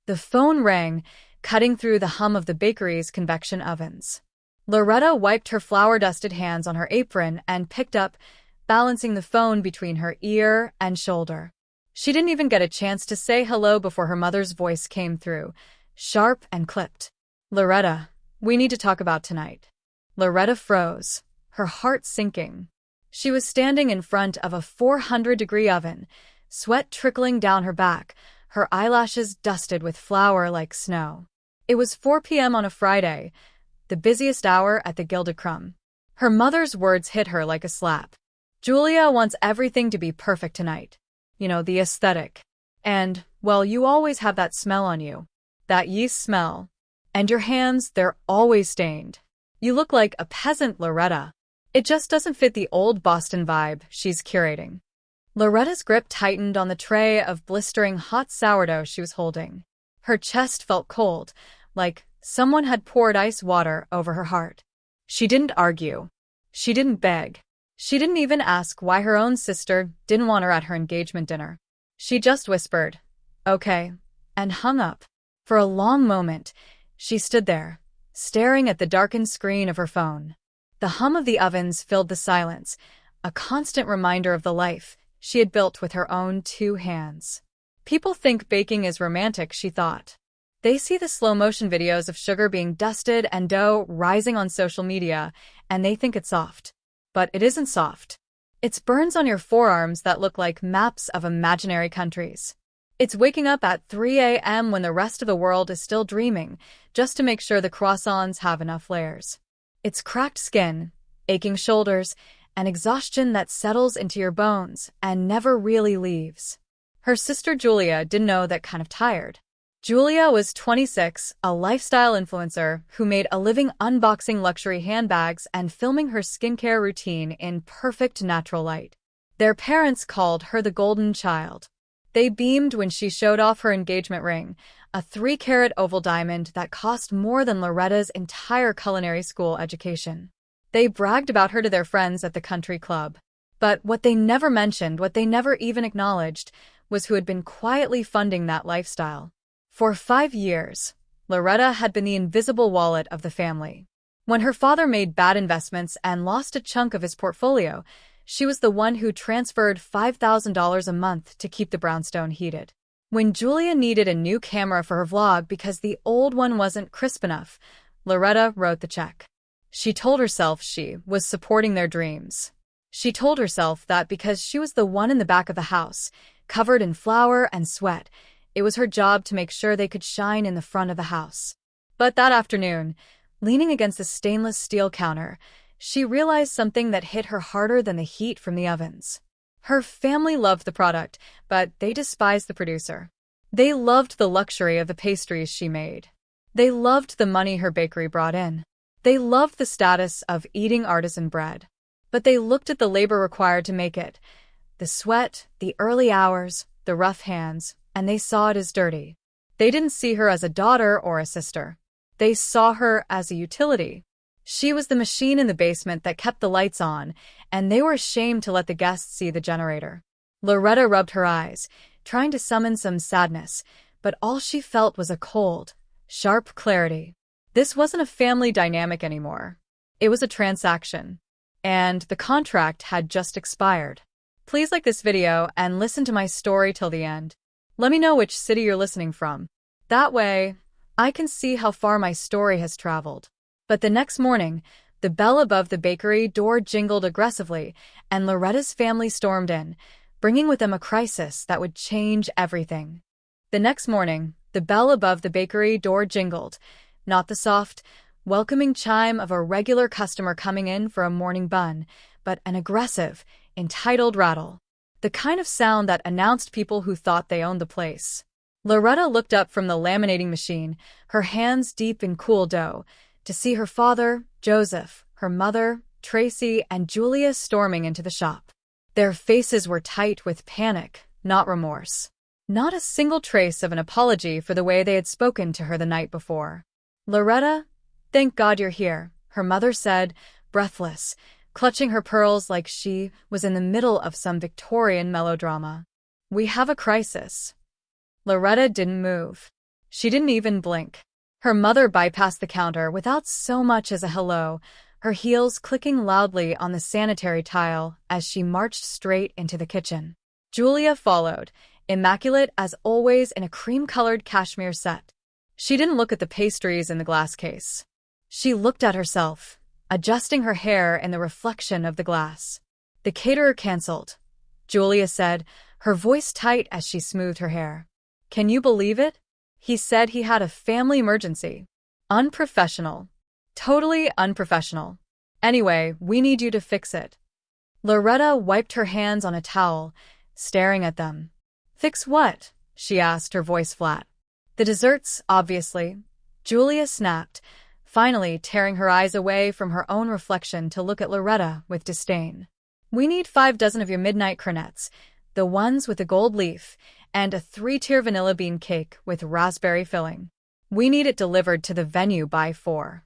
The phone rang, cutting through the hum of the bakery's convection ovens. Loretta wiped her flour-dusted hands on her apron and picked up, balancing the phone between her ear and shoulder. She didn't even get a chance to say hello before her mother's voice came through, sharp and clipped. "Loretta, we need to talk about tonight." Loretta froze, her heart sinking. She was standing in front of a 400-degree oven, sweat trickling down her back, her eyelashes dusted with flour like snow. It was 4 p.m. on a Friday, the busiest hour at the Gilded Crumb. Her mother's words hit her like a slap. "Julia wants everything to be perfect tonight. You know, the aesthetic. And, well, you always have that smell on you. That yeast smell. And your hands, they're always stained. You look like a peasant, Loretta. It just doesn't fit the old Boston vibe she's curating." Loretta's grip tightened on the tray of blistering hot sourdough she was holding. Her chest felt cold, like someone had poured ice water over her heart. She didn't argue. She didn't beg. She didn't even ask why her own sister didn't want her at her engagement dinner. She just whispered, "Okay," and hung up. For a long moment, she stood there, staring at the darkened screen of her phone. The hum of the ovens filled the silence, a constant reminder of the life she had built with her own 2 hands. People think baking is romantic, she thought. They see the slow-motion videos of sugar being dusted and dough rising on social media, and they think it's soft. But it isn't soft. It's burns on your forearms that look like maps of imaginary countries. It's waking up at 3 a.m. when the rest of the world is still dreaming, just to make sure the croissants have enough layers. It's cracked skin, aching shoulders, and exhaustion that settles into your bones and never really leaves. Her sister Julia didn't know that kind of tired. Julia was 26, a lifestyle influencer who made a living unboxing luxury handbags and filming her skincare routine in perfect natural light. Their parents called her the golden child. They beamed when she showed off her engagement ring, a 3-carat oval diamond that cost more than Loretta's entire culinary school education. They bragged about her to their friends at the country club. But what they never mentioned, what they never even acknowledged, was who had been quietly funding that lifestyle. For 5 years, Loretta had been the invisible wallet of the family. When her father made bad investments and lost a chunk of his portfolio, she was the one who transferred $5,000 a month to keep the brownstone heated. When Julia needed a new camera for her vlog because the old one wasn't crisp enough, Loretta wrote the check. She told herself she was supporting their dreams. She told herself that because she was the one in the back of the house, covered in flour and sweat, it was her job to make sure they could shine in the front of the house. But that afternoon, leaning against the stainless steel counter, she realized something that hit her harder than the heat from the ovens. Her family loved the product, but they despised the producer. They loved the luxury of the pastries she made. They loved the money her bakery brought in. They loved the status of eating artisan bread. But they looked at the labor required to make it, the sweat, the early hours, the rough hands, and they saw it as dirty. They didn't see her as a daughter or a sister. They saw her as a utility. She was the machine in the basement that kept the lights on, and they were ashamed to let the guests see the generator. Loretta rubbed her eyes, trying to summon some sadness, but all she felt was a cold, sharp clarity. This wasn't a family dynamic anymore. It was a transaction. And the contract had just expired. Please like this video and listen to my story till the end. Let me know which city you're listening from. That way, I can see how far my story has traveled. But the next morning, the bell above the bakery door jingled aggressively, and Loretta's family stormed in, bringing with them a crisis that would change everything. The next morning, the bell above the bakery door jingled, not the soft, welcoming chime of a regular customer coming in for a morning bun, but an aggressive, entitled rattle. The kind of sound that announced people who thought they owned the place. Loretta looked up from the laminating machine, her hands deep in cool dough, to see her father, Joseph, her mother, Tracy, and Julia storming into the shop. Their faces were tight with panic, not remorse. Not a single trace of an apology for the way they had spoken to her the night before. "Loretta, thank God you're here," her mother said, breathless, clutching her pearls like she was in the middle of some Victorian melodrama. "We have a crisis." Loretta didn't move. She didn't even blink. Her mother bypassed the counter without so much as a hello, her heels clicking loudly on the sanitary tile as she marched straight into the kitchen. Julia followed, immaculate as always in a cream-colored cashmere set. She didn't look at the pastries in the glass case. She looked at herself, adjusting her hair in the reflection of the glass. "The caterer canceled," Julia said, her voice tight as she smoothed her hair. "Can you believe it? He said he had a family emergency." Unprofessional. Totally unprofessional. "Anyway, we need you to fix it." Loretta wiped her hands on a towel, staring at them. "Fix what?" she asked, her voice flat. "The desserts, obviously," Julia snapped, finally tearing her eyes away from her own reflection to look at Loretta with disdain. "We need 5 dozen of your midnight cornets, the ones with the gold leaf, and a 3-tier vanilla bean cake with raspberry filling. We need it delivered to the venue by 4.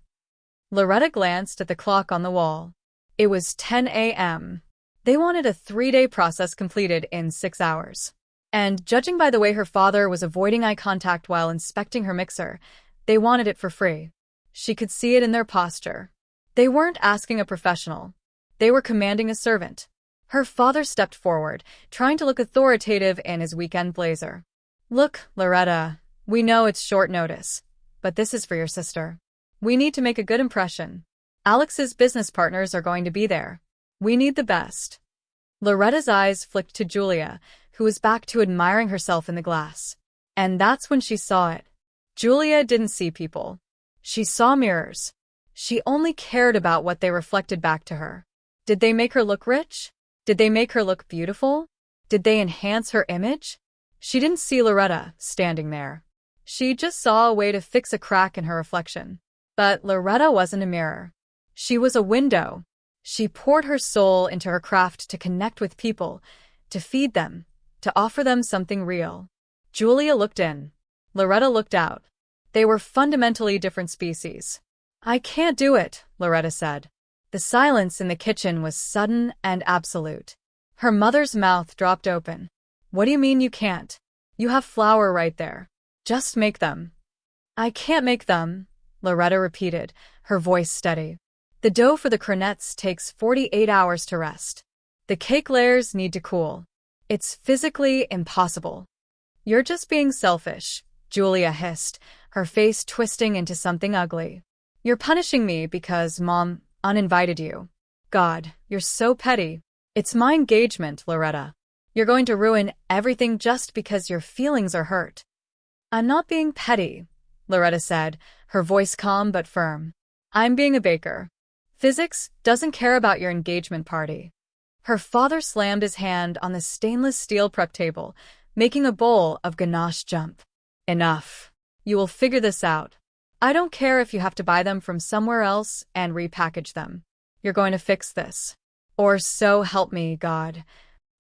Loretta glanced at the clock on the wall. It was 10 a.m. They wanted a 3-day process completed in 6 hours. And judging by the way her father was avoiding eye contact while inspecting her mixer, they wanted it for free. She could see it in their posture. They weren't asking a professional. They were commanding a servant. Her father stepped forward, trying to look authoritative in his weekend blazer. "Look, Loretta, we know it's short notice, but this is for your sister. We need to make a good impression. Alex's business partners are going to be there. We need the best." Loretta's eyes flicked to Julia, who was back to admiring herself in the glass. And that's when she saw it. Julia didn't see people. She saw mirrors. She only cared about what they reflected back to her. Did they make her look rich? Did they make her look beautiful? Did they enhance her image? She didn't see Loretta standing there. She just saw a way to fix a crack in her reflection. But Loretta wasn't a mirror. She was a window. She poured her soul into her craft to connect with people, to feed them, to offer them something real. Julia looked in. Loretta looked out. They were fundamentally different species. "I can't do it," Loretta said. The silence in the kitchen was sudden and absolute. Her mother's mouth dropped open. "What do you mean you can't? You have flour right there. Just make them." "I can't make them," Loretta repeated, her voice steady. "The dough for the cornets takes 48 hours to rest. The cake layers need to cool. It's physically impossible." "You're just being selfish," Julia hissed, her face twisting into something ugly. "You're punishing me because Mom uninvited you. God, you're so petty. It's my engagement, Loretta. You're going to ruin everything just because your feelings are hurt." "I'm not being petty," Loretta said, her voice calm but firm. "I'm being a baker. Physics doesn't care about your engagement party." Her father slammed his hand on the stainless steel prep table, making a bowl of ganache jump. "Enough. You will figure this out. I don't care if you have to buy them from somewhere else and repackage them. You're going to fix this. Or so help me, God."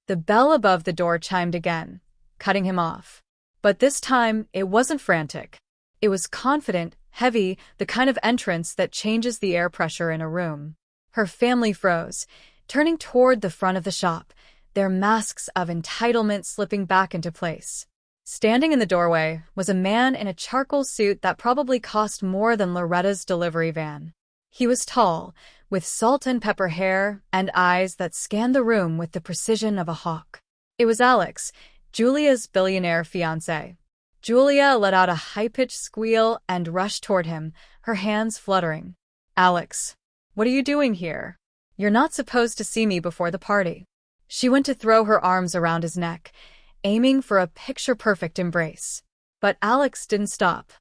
The bell above the door chimed again, cutting him off. But this time, it wasn't frantic. It was confident, heavy, the kind of entrance that changes the air pressure in a room. Her family froze, turning toward the front of the shop, their masks of entitlement slipping back into place. Standing in the doorway was a man in a charcoal suit that probably cost more than Loretta's delivery van. He was tall, with salt and pepper hair and eyes that scanned the room with the precision of a hawk. It was Alex, Julia's billionaire fiancé. Julia let out a high-pitched squeal and rushed toward him, her hands fluttering. "Alex, what are you doing here? You're not supposed to see me before the party." She went to throw her arms around his neck, aiming for a picture-perfect embrace. But Alex didn't stop.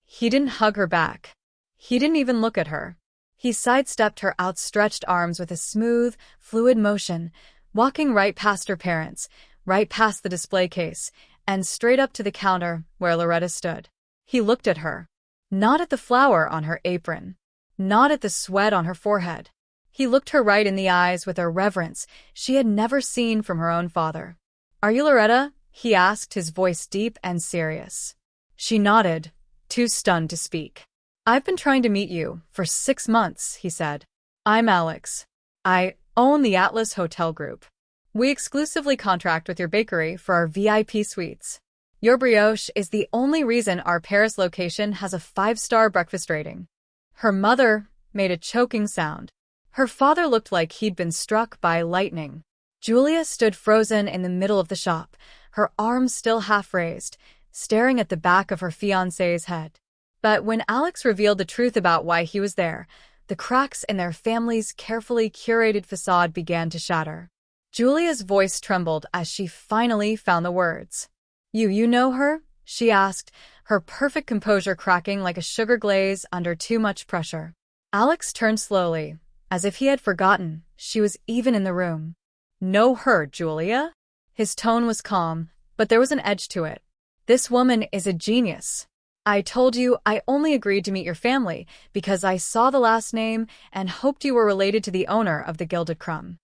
He didn't hug her back. He didn't even look at her. He sidestepped her outstretched arms with a smooth, fluid motion, walking right past her parents, right past the display case, and straight up to the counter where Loretta stood. He looked at her. Not at the flower on her apron. Not at the sweat on her forehead. He looked her right in the eyes with a reverence she had never seen from her own father. "Are you Loretta?" he asked, his voice deep and serious. She nodded, too stunned to speak. "I've been trying to meet you for 6 months," he said. "I'm Alex. I own the Atlas Hotel Group. We exclusively contract with your bakery for our VIP suites. Your brioche is the only reason our Paris location has a 5-star breakfast rating." Her mother made a choking sound. Her father looked like he'd been struck by lightning. Julia stood frozen in the middle of the shop, her arms still half raised, staring at the back of her fiancé's head. But when Alex revealed the truth about why he was there, the cracks in their family's carefully curated facade began to shatter. Julia's voice trembled as she finally found the words. You know her?" she asked, her perfect composure cracking like a sugar glaze under too much pressure. Alex turned slowly, as if he had forgotten she was even in the room. "Know her, Julia?" His tone was calm, but there was an edge to it. "This woman is a genius. I told you I only agreed to meet your family because I saw the last name and hoped you were related to the owner of the Gilded Crumb."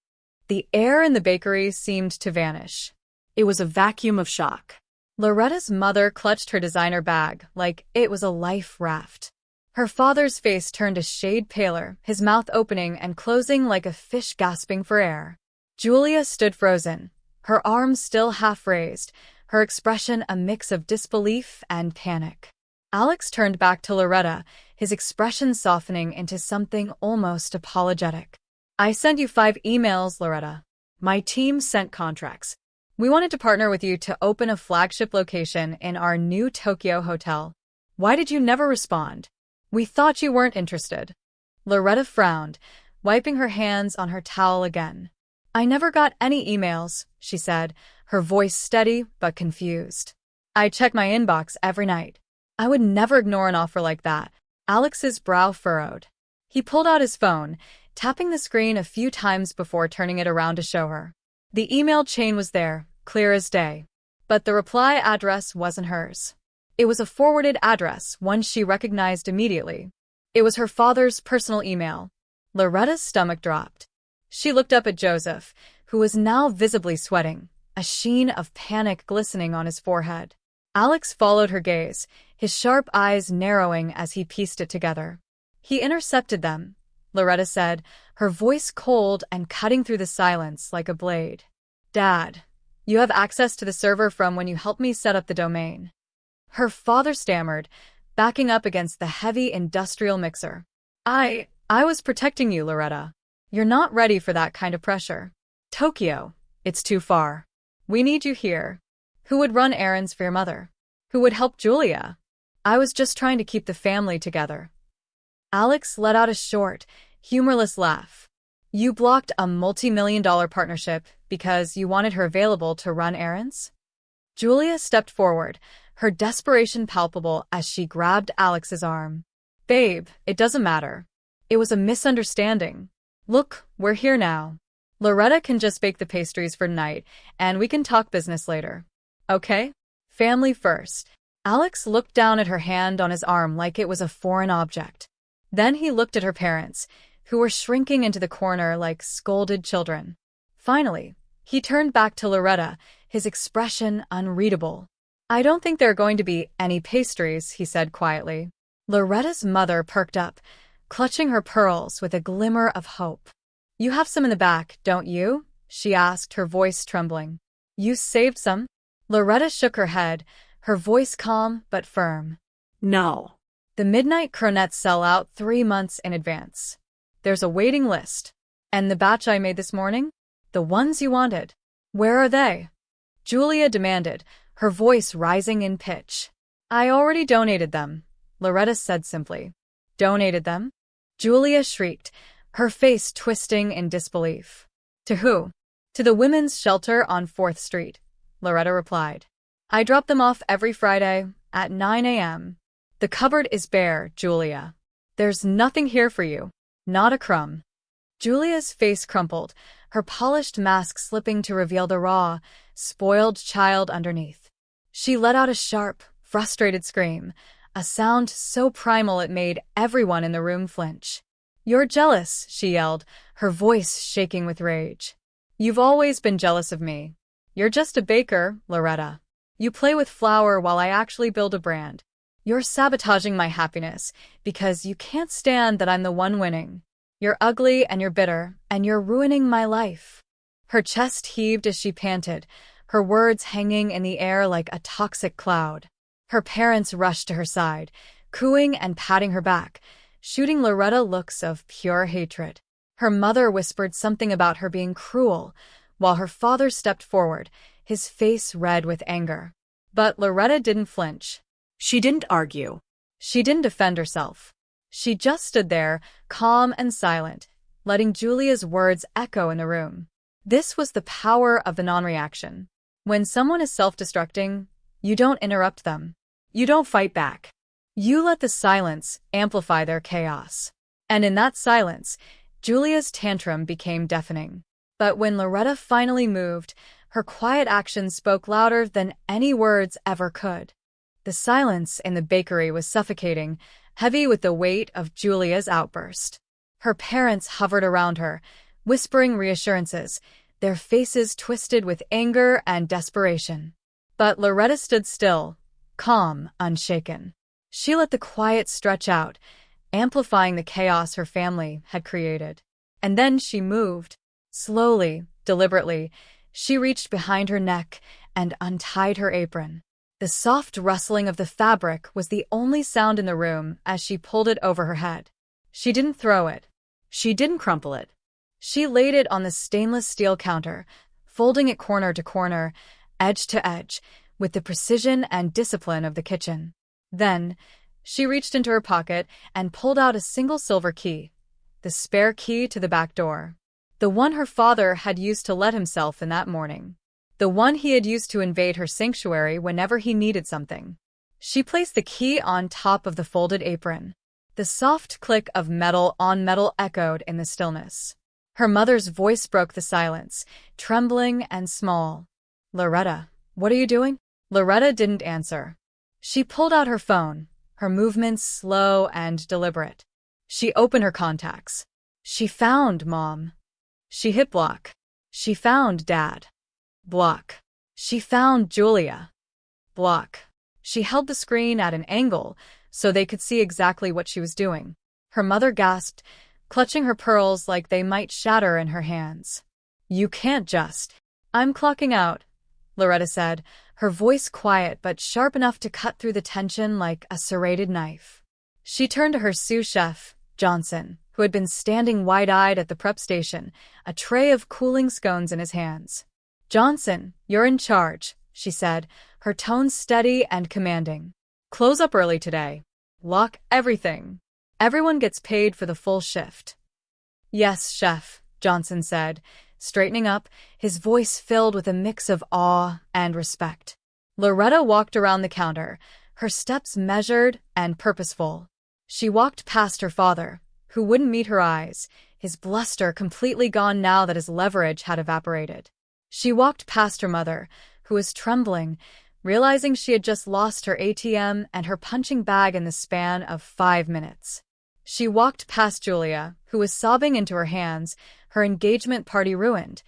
The air in the bakery seemed to vanish. It was a vacuum of shock. Loretta's mother clutched her designer bag like it was a life raft. Her father's face turned a shade paler, his mouth opening and closing like a fish gasping for air. Julia stood frozen, her arms still half raised, her expression a mix of disbelief and panic. Alex turned back to Loretta, his expression softening into something almost apologetic. "I sent you 5 emails, Loretta. My team sent contracts. We wanted to partner with you to open a flagship location in our new Tokyo hotel. Why did you never respond? We thought you weren't interested." Loretta frowned, wiping her hands on her towel again. "I never got any emails," she said, her voice steady but confused. "I check my inbox every night. I would never ignore an offer like that." Alex's brow furrowed. He pulled out his phone, tapping the screen a few times before turning it around to show her. The email chain was there, clear as day. But the reply address wasn't hers. It was a forwarded address, one she recognized immediately. It was her father's personal email. Loretta's stomach dropped. She looked up at Joseph, who was now visibly sweating, a sheen of panic glistening on his forehead. Alex followed her gaze, his sharp eyes narrowing as he pieced it together. "He intercepted them," Loretta said, her voice cold and cutting through the silence like a blade. "Dad, you have access to the server from when you helped me set up the domain." Her father stammered, backing up against the heavy industrial mixer. I was protecting you, Loretta. You're not ready for that kind of pressure. Tokyo, it's too far. We need you here. Who would run errands for your mother? Who would help Julia? I was just trying to keep the family together." Alex let out a short, humorless laugh. "You blocked a multi-million-dollar partnership because you wanted her available to run errands?" Julia stepped forward, her desperation palpable as she grabbed Alex's arm. "Babe, it doesn't matter. It was a misunderstanding. Look, we're here now. Loretta can just bake the pastries for tonight, and we can talk business later. Okay? Family first." Alex looked down at her hand on his arm like it was a foreign object. Then he looked at her parents, who were shrinking into the corner like scolded children. Finally, he turned back to Loretta, his expression unreadable. "I don't think there are going to be any pastries," he said quietly. Loretta's mother perked up, clutching her pearls with a glimmer of hope. "You have some in the back, don't you?" she asked, her voice trembling. "You saved some?" Loretta shook her head, her voice calm but firm. "No. The midnight cronettes sell out 3 months in advance. There's a waiting list. And the batch I made this morning? The ones you wanted. Where are they?" Julia demanded, her voice rising in pitch. "I already donated them," Loretta said simply. "Donated them?" Julia shrieked, her face twisting in disbelief. "To who?" "To the women's shelter on 4th Street, Loretta replied. "I drop them off every Friday at 9 a.m. The cupboard is bare, Julia. There's nothing here for you. Not a crumb." Julia's face crumpled, her polished mask slipping to reveal the raw, spoiled child underneath. She let out a sharp, frustrated scream, a sound so primal it made everyone in the room flinch. "You're jealous," she yelled, her voice shaking with rage. "You've always been jealous of me. You're just a baker, Loretta. You play with flour while I actually build a brand. You're sabotaging my happiness because you can't stand that I'm the one winning. You're ugly and you're bitter, and you're ruining my life." Her chest heaved as she panted, her words hanging in the air like a toxic cloud. Her parents rushed to her side, cooing and patting her back, shooting Loretta looks of pure hatred. Her mother whispered something about her being cruel, while her father stepped forward, his face red with anger. But Loretta didn't flinch. She didn't argue. She didn't defend herself. She just stood there, calm and silent, letting Julia's words echo in the room. This was the power of the non-reaction. When someone is self-destructing, you don't interrupt them. You don't fight back. You let the silence amplify their chaos. And in that silence, Julia's tantrum became deafening. But when Loretta finally moved, her quiet actions spoke louder than any words ever could. The silence in the bakery was suffocating, heavy with the weight of Julia's outburst. Her parents hovered around her, whispering reassurances, their faces twisted with anger and desperation. But Loretta stood still, calm, unshaken. She let the quiet stretch out, amplifying the chaos her family had created. And then she moved. Slowly, deliberately, she reached behind her neck and untied her apron. The soft rustling of the fabric was the only sound in the room as she pulled it over her head. She didn't throw it. She didn't crumple it. She laid it on the stainless steel counter, folding it corner to corner, edge to edge, with the precision and discipline of the kitchen. Then, she reached into her pocket and pulled out a single silver key, the spare key to the back door. The one her father had used to let himself in that morning. The one he had used to invade her sanctuary whenever he needed something. She placed the key on top of the folded apron. The soft click of metal on metal echoed in the stillness. Her mother's voice broke the silence, trembling and small. "Loretta, what are you doing?" Loretta didn't answer. She pulled out her phone, her movements slow and deliberate. She opened her contacts. She found Mom. She hit block. She found Dad. Block. She found Julia. Block. She held the screen at an angle so they could see exactly what she was doing. Her mother gasped, clutching her pearls like they might shatter in her hands. "You can't just." "I'm clocking out," Loretta said, her voice quiet but sharp enough to cut through the tension like a serrated knife. She turned to her sous chef, Johnson, who had been standing wide-eyed at the prep station, a tray of cooling scones in his hands. "Johnson, you're in charge," she said, her tone steady and commanding. "Close up early today. Lock everything. Everyone gets paid for the full shift." "Yes, chef," Johnson said, straightening up, his voice filled with a mix of awe and respect. Loretta walked around the counter, her steps measured and purposeful. She walked past her father, who wouldn't meet her eyes, his bluster completely gone now that his leverage had evaporated. She walked past her mother, who was trembling, realizing she had just lost her ATM and her punching bag in the span of 5 minutes. She walked past Julia, who was sobbing into her hands, her engagement party ruined,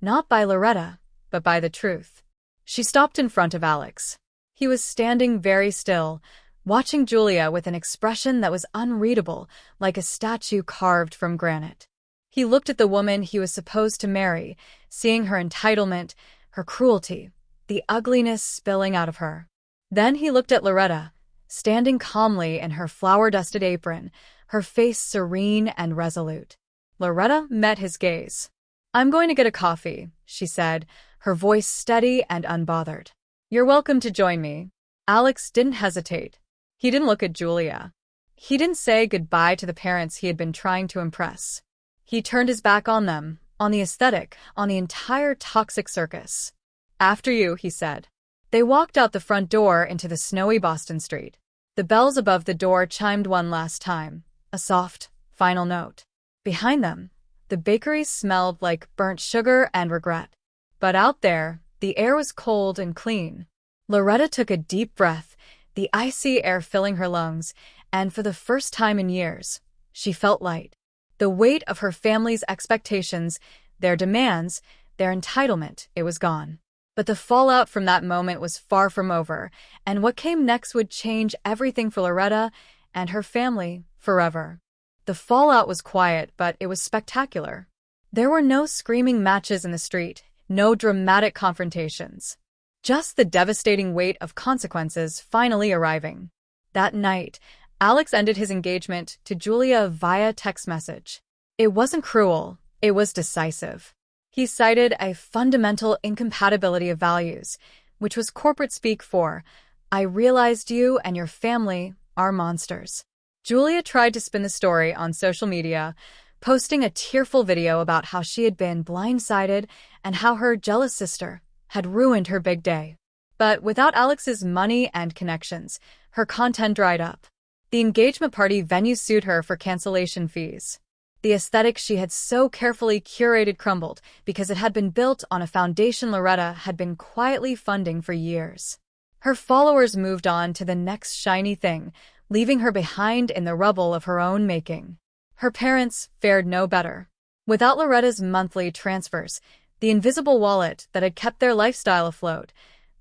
not by Loretta, but by the truth. She stopped in front of Alex. He was standing very still, watching Julia with an expression that was unreadable, like a statue carved from granite. He looked at the woman he was supposed to marry, seeing her entitlement, her cruelty, the ugliness spilling out of her. Then he looked at Loretta, standing calmly in her flour-dusted apron, her face serene and resolute. Loretta met his gaze. "I'm going to get a coffee," she said, her voice steady and unbothered. "You're welcome to join me." Alex didn't hesitate. He didn't look at Julia. He didn't say goodbye to the parents he had been trying to impress. He turned his back on them, on the aesthetic, on the entire toxic circus. "After you," he said. They walked out the front door into the snowy Boston street. The bells above the door chimed one last time, a soft, final note. Behind them, the bakery smelled like burnt sugar and regret. But out there, the air was cold and clean. Loretta took a deep breath, the icy air filling her lungs, and for the first time in years, she felt light. The weight of her family's expectations, their demands, their entitlement, it was gone. But the fallout from that moment was far from over, and what came next would change everything for Loretta and her family forever. The fallout was quiet, but it was spectacular. There were no screaming matches in the street, No dramatic confrontations. Just the devastating weight of consequences finally arriving. That night, Alex ended his engagement to Julia via text message. It wasn't cruel, it was decisive. He cited a fundamental incompatibility of values, which was corporate speak for, "I realized you and your family are monsters." Julia tried to spin the story on social media, posting a tearful video about how she had been blindsided and how her jealous sister had ruined her big day. But without Alex's money and connections, her content dried up. The engagement party venue sued her for cancellation fees. The aesthetic she had so carefully curated crumbled because it had been built on a foundation Loretta had been quietly funding for years. Her followers moved on to the next shiny thing, leaving her behind in the rubble of her own making. Her parents fared no better. Without Loretta's monthly transfers, the invisible wallet that had kept their lifestyle afloat,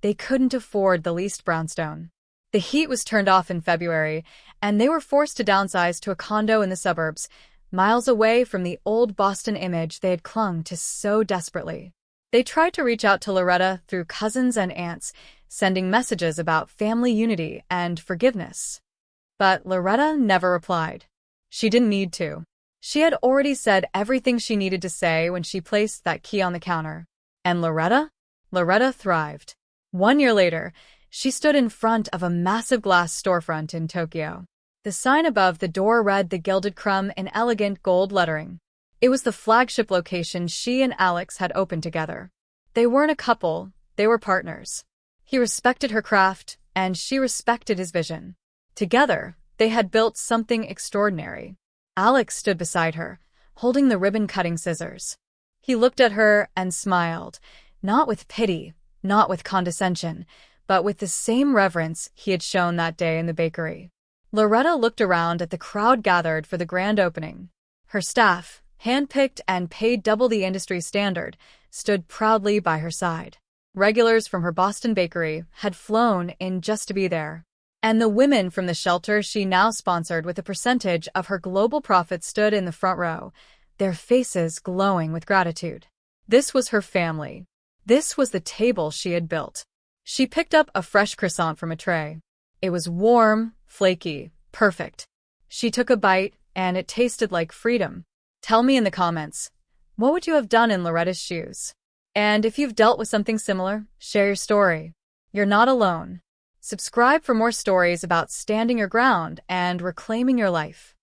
they couldn't afford the least brownstone. The heat was turned off in February, and they were forced to downsize to a condo in the suburbs, miles away from the old Boston image they had clung to so desperately. They tried to reach out to Loretta through cousins and aunts, sending messages about family unity and forgiveness. But Loretta never replied. She didn't need to. She had already said everything she needed to say when she placed that key on the counter. And Loretta? Loretta thrived. 1 year later, she stood in front of a massive glass storefront in Tokyo. The sign above the door read "The Gilded Crumb" in elegant gold lettering. It was the flagship location she and Alex had opened together. They weren't a couple, they were partners. He respected her craft, and she respected his vision. Together, they had built something extraordinary. Alex stood beside her, holding the ribbon-cutting scissors. He looked at her and smiled, not with pity, not with condescension, but with the same reverence he had shown that day in the bakery. Loretta looked around at the crowd gathered for the grand opening. Her staff, handpicked and paid double the industry standard, stood proudly by her side. Regulars from her Boston bakery had flown in just to be there. And the women from the shelter she now sponsored with a percentage of her global profits stood in the front row, their faces glowing with gratitude. This was her family. This was the table she had built. She picked up a fresh croissant from a tray. It was warm, flaky, perfect. She took a bite, and it tasted like freedom. Tell me in the comments, what would you have done in Loretta's shoes? And if you've dealt with something similar, share your story. You're not alone. Subscribe for more stories about standing your ground and reclaiming your life.